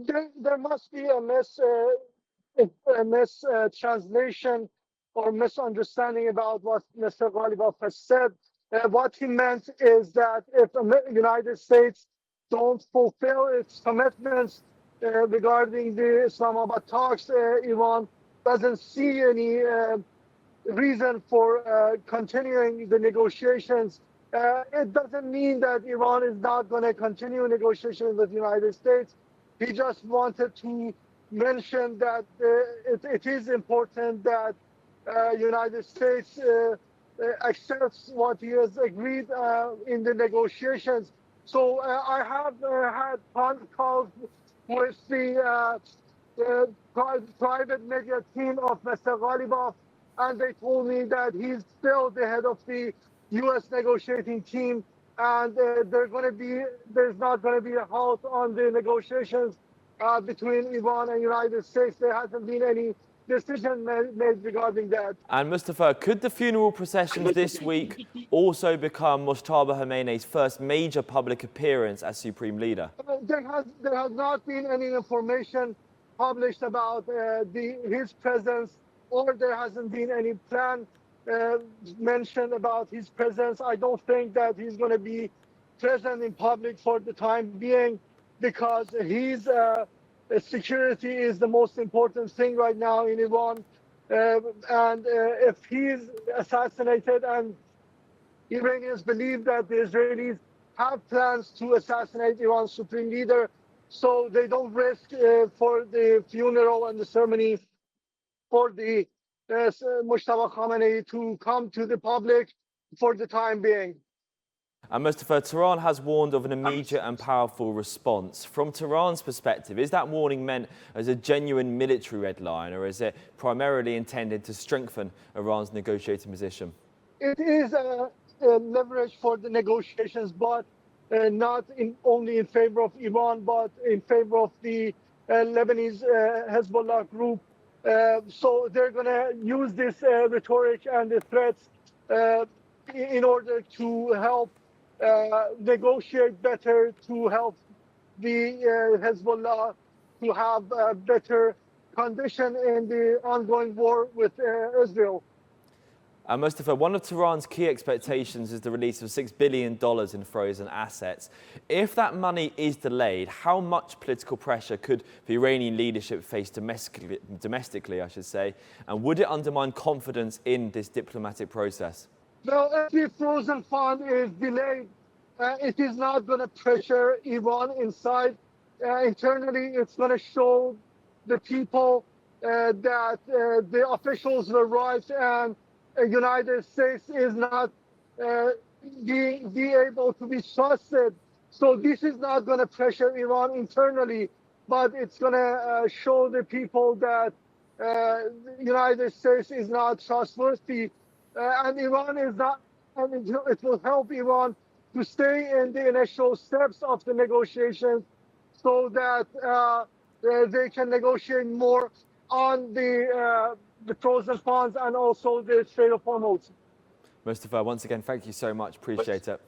There must be a mistranslation or misunderstanding about what Mr. Ghalibaf has said. What he meant is that if the United States don't fulfill its commitments regarding the Islamabad talks, Iran doesn't see any reason for continuing the negotiations. It doesn't mean that Iran is not going to continue negotiations with the United States. He just wanted to mention that it is important that United States accepts what he has agreed in the negotiations. So I have had calls with the private media team of Mr. Ghalibaf, and they told me that he's still the head of the U.S. negotiating team, and there's not going to be a halt on the negotiations between Iran and United States. There hasn't been any decision made regarding that. And Mostafa, could the funeral processions this week also become Mujtaba Khamenei's first major public appearance as supreme leader? There has not been any information published about his presence, or there hasn't been any plan mentioned about his presence. I don't think that he's going to be present in public for the time being, because his security is the most important thing right now in Iran. And if he's assassinated, and Iranians believe that the Israelis have plans to assassinate Iran's supreme leader, so they don't risk for the funeral and the ceremony for the Mostafa Khamenei to come to the public for the time being. And Mostafa, Tehran has warned of an immediate and powerful response. From Tehran's perspective, is that warning meant as a genuine military red line, or is it primarily intended to strengthen Iran's negotiating position? It is a leverage for the negotiations, but not only in favor of Iran, but in favor of the Lebanese Hezbollah group. So they're going to use this rhetoric and the threats in order to help negotiate better, to help the Hezbollah to have a better condition in the ongoing war with Israel. Mostafa, one of Tehran's key expectations is the release of $6 billion in frozen assets. If that money is delayed, how much political pressure could the Iranian leadership face domestically, I should say, and would it undermine confidence in this diplomatic process? Well, if the frozen fund is delayed, it is not going to pressure Iran inside. Internally, it's going to show the people that the officials were right, and United States is not be able to be trusted. So this is not going to pressure Iran internally, but it's going to show the people that the United States is not trustworthy. And Iran is not, and it will help Iran to stay in the initial steps of the negotiations, so that they can negotiate more on the frozen funds and also the Strait of Hormuz. Mostafa, once again, thank you so much. Appreciate it.